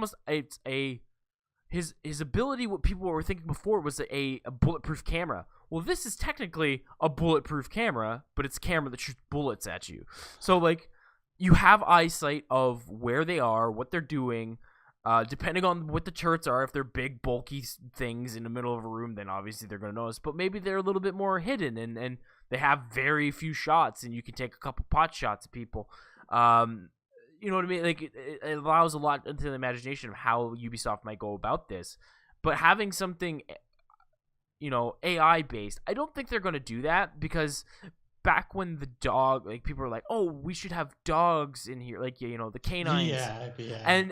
his ability. What people were thinking before was a bulletproof camera. Well, this is technically a bulletproof camera, but it's a camera that shoots bullets at you. So like you have eyesight of where they are, what they're doing. Depending on what the turrets are, if they're big, bulky things in the middle of a room, then obviously they're going to notice. But maybe they're a little bit more hidden, and they have very few shots, and you can take a couple pot shots at people. You know what I mean? Like it allows a lot into the imagination of how Ubisoft might go about this. But having something, AI based, I don't think they're going to do that because back when the dog, like people were like, oh, we should have dogs in here, like the canines. Yeah, yeah. And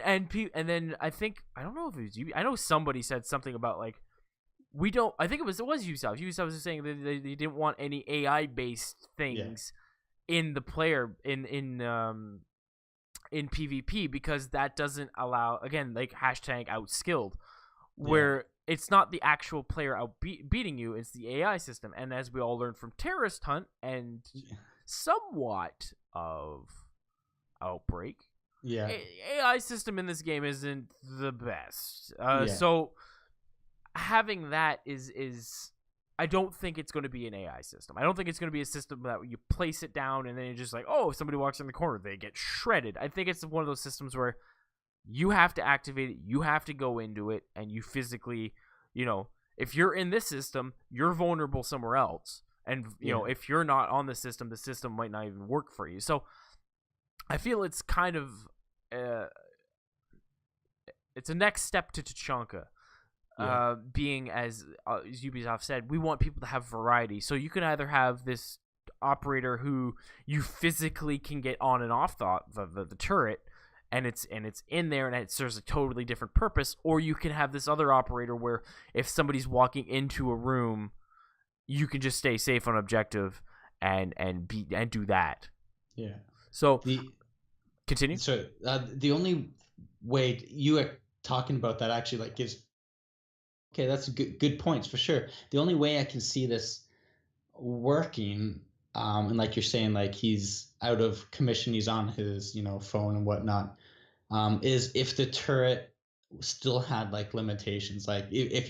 then I don't know if it was you. I know somebody said something about like we don't. I think it was Ubisoft. Ubisoft was saying that they didn't want any AI based things in the player in PvP because that doesn't allow again like hashtag outskilled where it's not the actual player beating you, it's the AI system. And as we all learned from Terrorist Hunt and somewhat of Outbreak, Yeah. AI system in this game isn't the best. So having that is I don't think it's going to be an AI system. I don't think it's going to be a system that you place it down and then you're just like, oh, if somebody walks in the corner, they get shredded. I think it's one of those systems where you have to activate it, you have to go into it, and you physically, if you're in this system, you're vulnerable somewhere else. And, if you're not on the system might not even work for you. So I feel it's kind of, it's a next step to Tachanka. Being as Ubisoft said, we want people to have variety. So you can either have this operator who you physically can get on and off the turret, and it's in there and it serves a totally different purpose, or you can have this other operator where if somebody's walking into a room, you can just stay safe on objective and do that. Yeah. So continue. So the only way you are talking about that actually like gives. Okay, that's good points for sure. The only way I can see this working, and like you're saying, like he's out of commission, he's on his phone and whatnot, is if the turret still had like limitations. Like if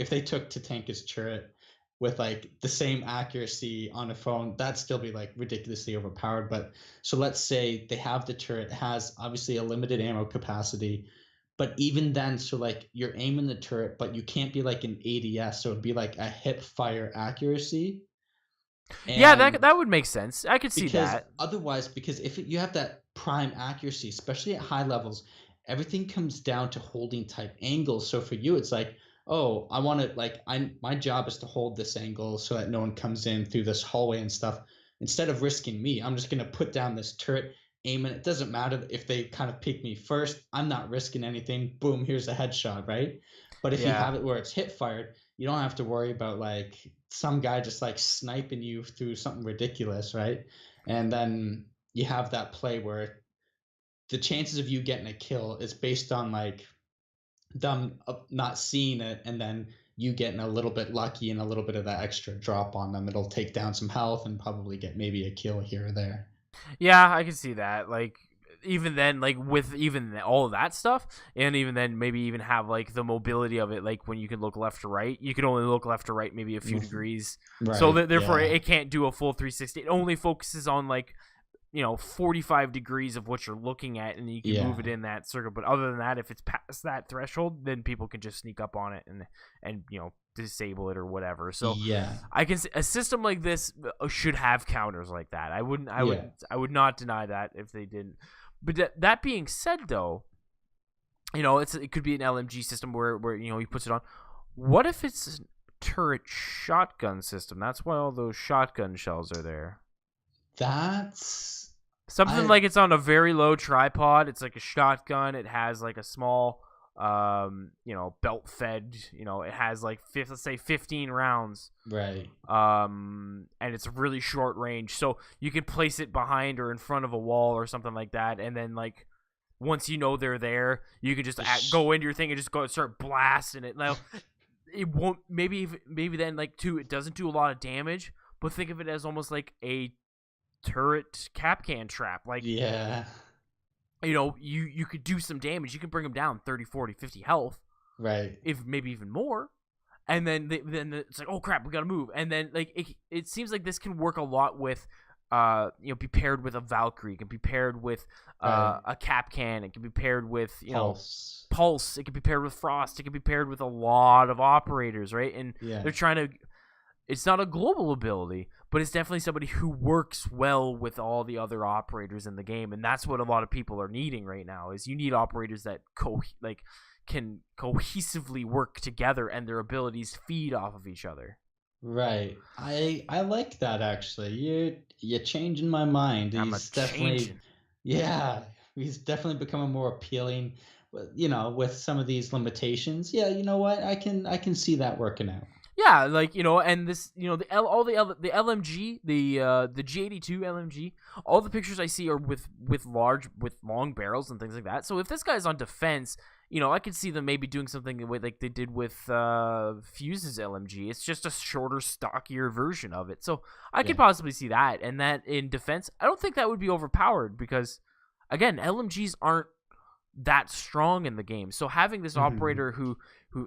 they took Tatanka's turret with like the same accuracy on a phone, that'd still be like ridiculously overpowered. But so let's say they have the turret, has obviously a limited ammo capacity. But even then, so like you're aiming the turret, but you can't be like an ADS, so it'd be like a hip fire accuracy. Yeah, And that would make sense. I could see because that. otherwise, because if you have that prime accuracy, especially at high levels, everything comes down to holding type angles. So for you, it's like, oh, I want to like my job is to hold this angle so that no one comes in through this hallway and stuff. Instead of risking me, I'm just gonna put down this turret aiming. It doesn't matter if they kind of pick me first. I'm not risking anything. Boom, here's a headshot, right? But if you Yeah. have it where it's hip fired, you don't have to worry about like some guy just like sniping you through something ridiculous, right? And then you have that play where the chances of you getting a kill is based on like them not seeing it, and then you getting a little bit lucky and a little bit of that extra drop on them. It'll take down some health and probably get maybe a kill here or there. Yeah, I can see that. Like, even then, like with even all of that stuff, and even then, maybe even have like the mobility of it. Like when you can look left to right, you can only look left to right maybe a few degrees. So Right. therefore, Yeah. it can't do a full 360. It only focuses on like 45 degrees of what you're looking at, and you can move it Yeah. in that circle. But other than that, if it's past that threshold, then people can just sneak up on it and disable it or whatever. So Yeah. I can a system like this should have counters like that. Yeah. I would not deny that if they didn't. But that being said, though, it could be an LMG system where he puts it on. What if it's a turret shotgun system? That's why all those shotgun shells are there. That's Something I like it's on a very low tripod. It's like a shotgun. It has like a small, belt fed. It has like let's say 15 rounds. right. And it's really short range, so you can place it behind or in front of a wall or something like that, and then like once they're there, you can just go into your thing and just go start blasting it. Now, it won't maybe then like too. It doesn't do a lot of damage, but think of it as almost like a turret capcan trap. Like, Yeah. you could do some damage. You can bring them down 30, 40, 50 health, Right. if maybe even more. And then it's like, oh crap, we gotta move. And then like it seems like this can work a lot with, be paired with a Valkyrie. It can be paired with Right. a Capcan. It can be paired with Pulse. Pulse. It can be paired with Frost. It can be paired with a lot of operators, right? And Yeah. they're trying to. It's not a global ability, but it's definitely somebody who works well with all the other operators in the game, and that's what a lot of people are needing right now. Is you need operators that can cohesively work together, and their abilities feed off of each other. Right. I like that actually. You're changing my mind. I'm a He's definitely changing. yeah, he's definitely becoming more appealing. But with some of these limitations. Yeah, you know what? I can see that working out. Yeah, and this, the LMG, the G82 LMG, all the pictures I see are with long barrels and things like that. So if this guy's on defense, I could see them maybe doing something like they did with Fuse's LMG. It's just a shorter, stockier version of it. So I could Yeah. possibly see that. And that in defense, I don't think that would be overpowered because, again, LMGs aren't that strong in the game. So having this Mhm. operator who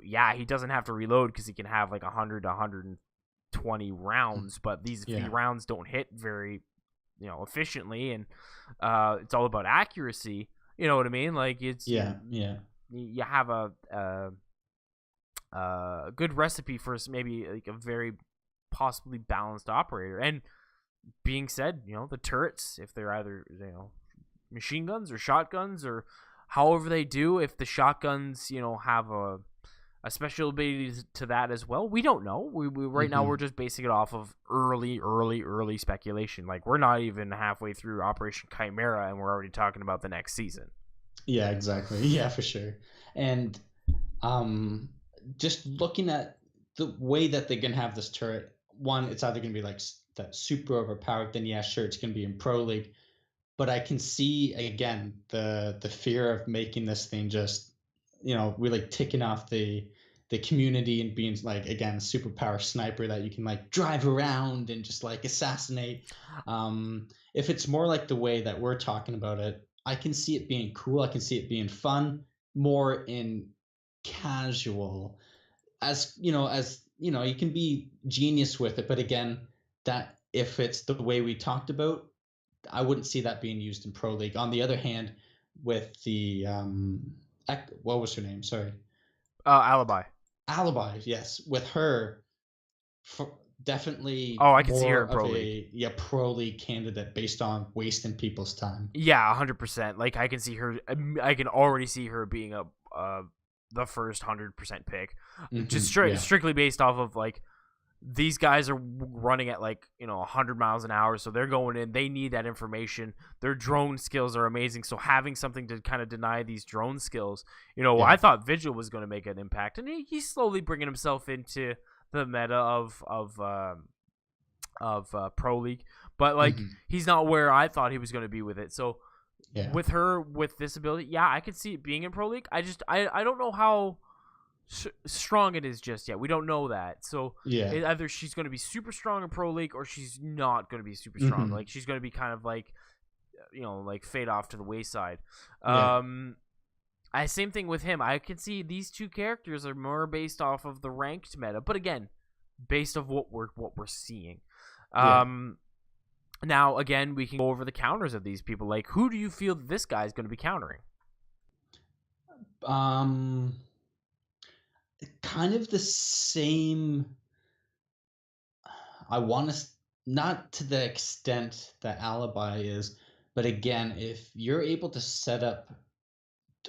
he doesn't have to reload because he can have like 100 to 120 rounds, but these Yeah. rounds don't hit very efficiently, and it's all about accuracy. You know what I mean? Like it's Yeah. Yeah. you have a good recipe for maybe like a very possibly balanced operator. And being said, the turrets, if they're either machine guns or shotguns or however they do, if the shotguns have a special ability to that as well, we don't know. We right now we're Mhm. just basing it off of early speculation. Like we're not even halfway through Operation Chimera and we're already talking about the next season. Yeah, exactly. Yeah, for sure. And um just looking at the way that they're gonna have this turret, one, it's either gonna be like that super overpowered, then yeah, sure, it's gonna be in Pro League. But I can see again the fear of making this thing just really ticking off the community and being like again superpower sniper that you can like drive around and just like assassinate. If it's more like the way that we're talking about it, I can see it being cool. I can see it being fun, more in casual, as you can be genius with it, but again, that if it's the way we talked about, I wouldn't see that being used in Pro League. On the other hand, with the what was her name? Sorry, Alibi. Alibi. Yes, with her, definitely Oh, I can see her more in of Pro League. a Pro League candidate based on wasting people's time. Yeah, 100%. Like I can see her. I can already see her being the first 100% pick, just Yeah. strictly based off of like these guys are running at 100 miles an hour, so they're going in. They need that information. Their drone skills are amazing, so having something to kind of deny these drone skills, Yeah. I thought Vigil was going to make an impact, and he's slowly bringing himself into the meta of Pro League, but he's not where I thought he was going to be with it. So Yeah. with this ability, yeah, I could see it being in Pro League. I don't know how strong it is just yet. We don't know that. So Yeah. either she's going to be super strong in Pro League or she's not going to be super strong. Like she's going to be kind of like fade off to the wayside. Yeah. Same thing with him. I can see these two characters are more based off of the ranked meta, but again, based off what we're seeing. Now again, we can go over the counters of these people. Like, who do you feel that this guy is going to be countering? Kind of the same. I want to, not to the extent that Alibi is, but again, if you're able to set up,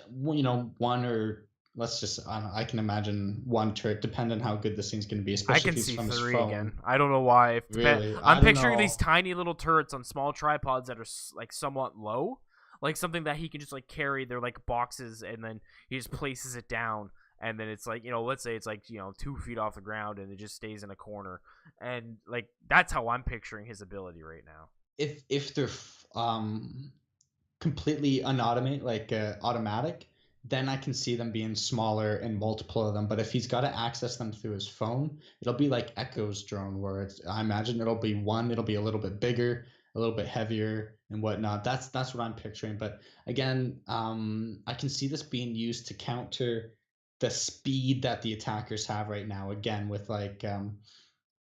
one, or let's just, I can imagine one turret, depending on how good this thing's going to be, I especially can if he's see from his 3 phone. again. I don't know why. Really? I'm picturing these tiny little turrets on small tripods that are like somewhat low, like something that he can just like carry. They're like boxes, and then he just places it down, and then it's like, let's say it's like 2 feet off the ground, and it just stays in a corner, and like that's how I'm picturing his ability right now. If they're completely unautomated, like automatic, then I can see them being smaller and multiple of them. But if he's got to access them through his phone, it'll be like Echo's drone, where I imagine it'll be a little bit bigger, a little bit heavier, and whatnot. That's what I'm picturing. But again, I can see this being used to counter the speed that the attackers have right now. Again, with like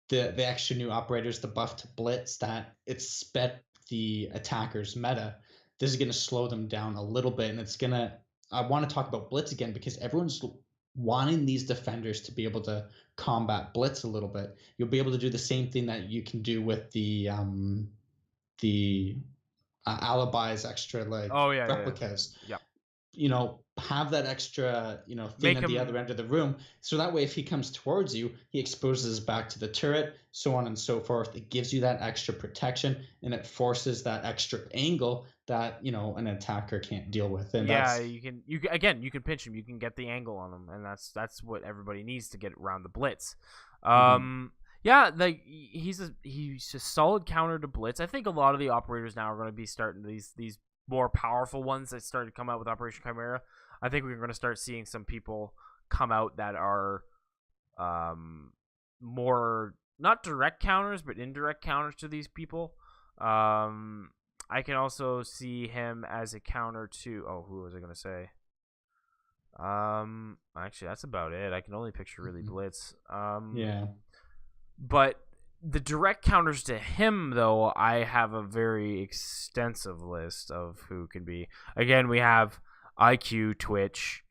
the extra new operators, the buff to blitz, that it's sped the attackers meta. This is going to slow them down a little bit, and it's going to, I want to talk about blitz again because everyone's wanting these defenders to be able to combat blitz a little bit. You'll be able to do the same thing that you can do with the Alibi's extra replicas. Yeah. Have that extra, thing Make at the him- other end of the room. So that way, if he comes towards you, he exposes back to the turret, so on and so forth. It gives you that extra protection, and it forces that extra angle that, an attacker can't deal with. And you can pinch him. You can get the angle on him, and that's what everybody needs to get around the blitz. Yeah, like he's a solid counter to blitz. I think a lot of the operators now are going to be starting these more powerful ones that started to come out with Operation Chimera. I think we're going to start seeing some people come out that are more not direct counters but indirect counters to these people. I can also see him as a counter to who was I going to say? Actually, that's about it. I can only picture really blitz. But the direct counters to him, though, I have a very extensive list of who can be. Again, we have IQ, Twitch,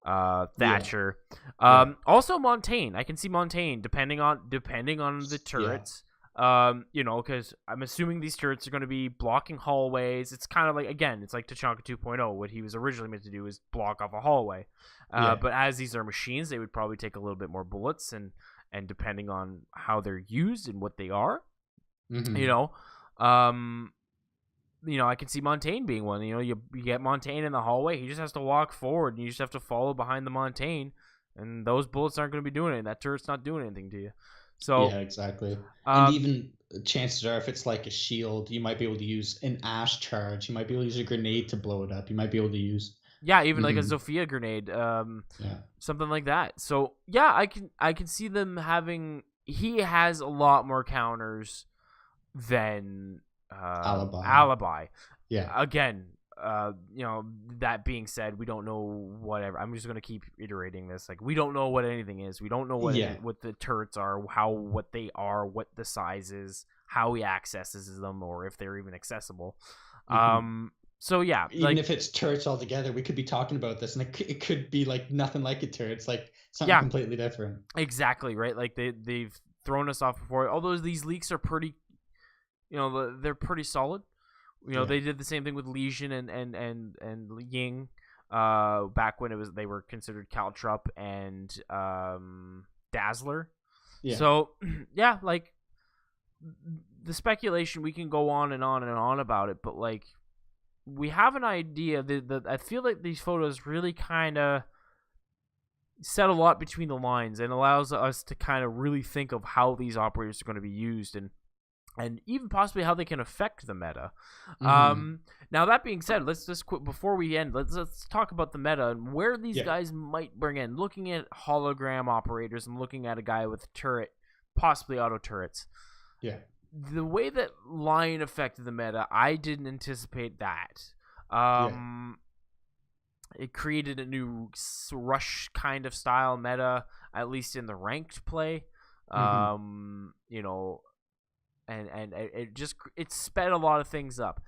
Thatcher, also Montaigne. I can see Montaigne depending on the turrets. Because I'm assuming these turrets are going to be blocking hallways. It's kind of like, again, it's like Tachanka 2.0. What he was originally meant to do is block off a hallway. But as these are machines, they would probably take a little bit more bullets, and depending on how they're used and what they are, I can see Montaigne being one. You get Montaigne in the hallway, he just has to walk forward, and you just have to follow behind the Montaigne, and those bullets aren't going to be doing it. That turret's not doing anything to you. So yeah, exactly. And even chances are, if it's like a shield, you might be able to use an Ash charge. You might be able to use a grenade to blow it up. You might be able to use even like a Zofia grenade, something like that. So yeah, I can see them having. He has a lot more counters than Alibi. Yeah. Again, that being said, we don't know whatever. I'm just gonna keep iterating this. Like, we don't know what anything is. We don't know what the turrets are, what they are, what the size is, how he accesses them, or if they're even accessible. So yeah, even if it's turrets altogether, we could be talking about this, and it could be like nothing like a turret. It's like something completely different. Exactly, right? Like they've thrown us off before. Although these leaks are pretty, they're pretty solid. They did the same thing with Legion and Ying, back when they were considered Caltrup and Dazzler. Yeah. So yeah, like the speculation, we can go on and on and on about it, but like we have an idea that I feel like these photos really kind of set a lot between the lines and allows us to kind of really think of how these operators are going to be used and even possibly how they can affect the meta. Hmm. Now that being said, let's just quit before we end. Let's talk about the meta and where these Yeah. guys might bring in. Looking at hologram operators and looking at a guy with a turret, possibly auto turrets. Yeah. The way that Lion affected the meta, I didn't anticipate that. Yeah. It created a new rush kind of style meta, at least in the ranked play. Hmm. You know, and it sped a lot of things up.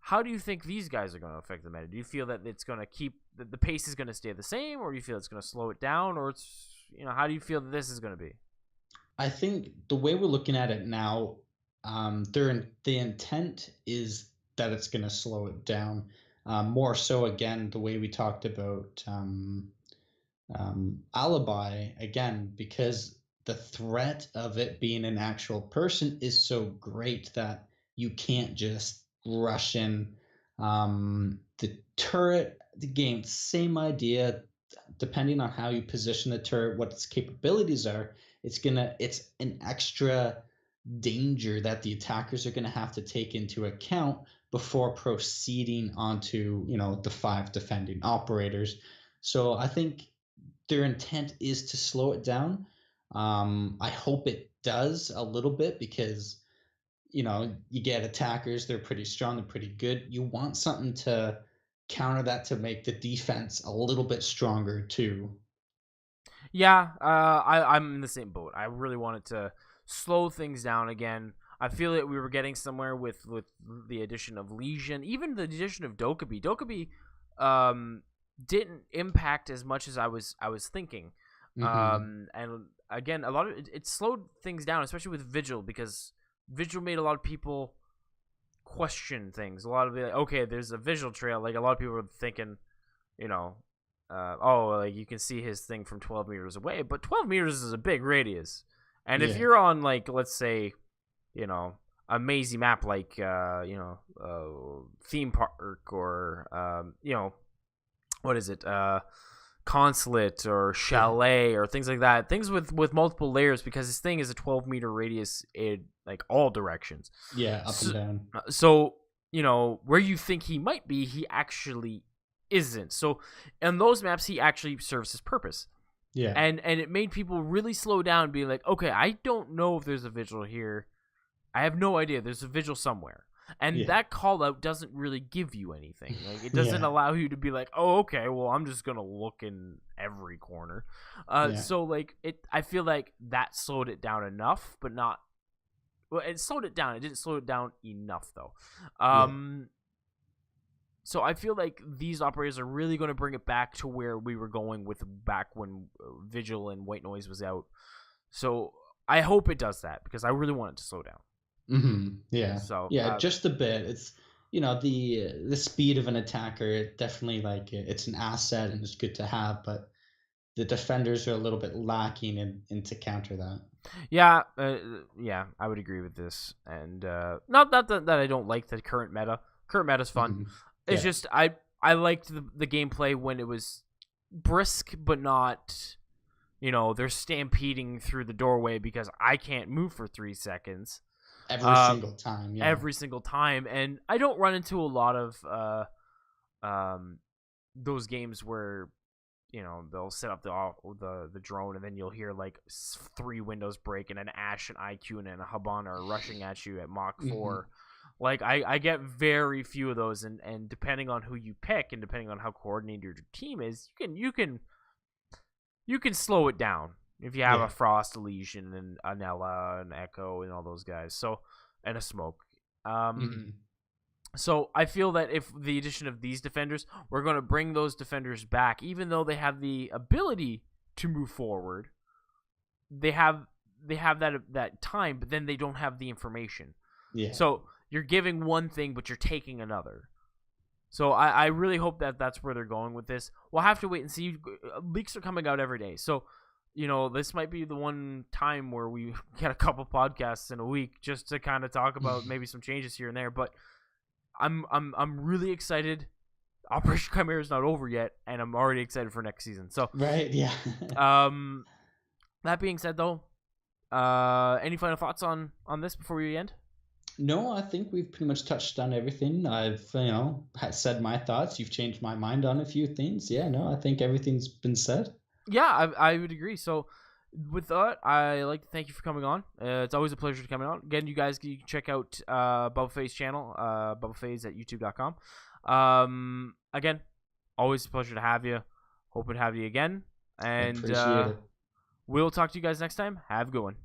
How do you think these guys are going to affect the meta? Do you feel that it's going to keep the pace is going to stay the same, or do you feel it's going to slow it down, or it's how do you feel that this is going to be? I think the way we're looking at it now, the intent is that it's going to slow it down. More so, again, the way we talked about Alibi, again, because the threat of it being an actual person is so great that you can't just rush in. The turret, the game, same idea. Depending on how you position the turret, what its capabilities are, it's an extra danger that the attackers are gonna have to take into account before proceeding onto, the five defending operators. So I think their intent is to slow it down. I hope it does a little bit because you get attackers, they're pretty strong, they're pretty good. You want something to counter that to make the defense a little bit stronger too. Yeah, I'm in the same boat. I really wanted to slow things down again. I feel that we were getting somewhere with the addition of Legion, even the addition of Dokkaebi. Dokkaebi didn't impact as much as I was thinking. Hmm. And again, a lot of it slowed things down, especially with Vigil, because Vigil made a lot of people question things. A lot of it, like, okay, there's a visual trail. Like a lot of people were thinking, you know, like you can see his thing from 12 meters away, but 12 meters is a big radius. And if Yeah. you're on, like, let's say, a mazy map like, theme park or, what is it? Consulate or Yeah. chalet or things like that. Things with multiple layers because this thing is a 12-meter radius in like all directions. Yeah. Up and So, down. so where you think he might be, he actually isn't. So in those maps, he actually serves his purpose. Yeah. And it made people really slow down and be like, okay, I don't know if there's a vigil here. I have no idea. There's a vigil somewhere. And Yeah. that call out doesn't really give you anything. Like it doesn't Yeah. allow you to be like, oh, okay, well, I'm just gonna look in every corner. Yeah. So like I feel like that slowed it down enough, but not. Well, it slowed it down. It didn't slow it down enough though. Yeah. So I feel like these operators are really going to bring it back to where we were going with back when Vigil and White Noise was out. So I hope it does that because I really want it to slow down. Yeah. So Yeah. Just a bit. It's the speed of an attacker. It definitely like it's an asset and it's good to have, but the defenders are a little bit lacking in to counter that. yeah, I would agree with this. And not that I don't like the current meta. Current meta's fun. Hmm. It's Yeah. just I liked the gameplay when it was brisk, but not. They're stampeding through the doorway because I can't move for 3 seconds. Every Uh, single time. Yeah. every single time, and I don't run into a lot of those games where they'll set up the drone and then you'll hear like three windows break and an Ash, an IQ, and a Haban are rushing at you at Mach Hmm. 4. Like I get very few of those, and depending on who you pick and depending on how coordinated your team is, you can slow it down if you have a Yeah. Frost, a Legion, and an Ella, an Echo, and all those guys. So, and a Smoke. Um, Hmm. so I feel that if the addition of these defenders, we're going to bring those defenders back, even though they have the ability to move forward. They have that time, but then they don't have the information. Yeah. So you're giving one thing, but you're taking another. So I really hope that that's where they're going with this. We'll have to wait and see. Leaks are coming out every day. So this might be the one time where we get a couple podcasts in a week just to kind of talk about maybe some changes here and there. But I'm really excited. Operation Chimera is not over yet, and I'm already excited for next season. So right, yeah. That being said, though, any final thoughts on this before we end? No, I think we've pretty much touched on everything. I've said my thoughts. You've changed my mind on a few things. Yeah, no, I think everything's been said. Yeah, I would agree. So with that, I like to thank you for coming on. It's always a pleasure to come on. Again, you guys can check out Bubbleface channel, Bubbleface at youtube.com. Again, always a pleasure to have you. Hoping to have you again. And Appreciate it. we'll talk to you guys next time. Have a good one.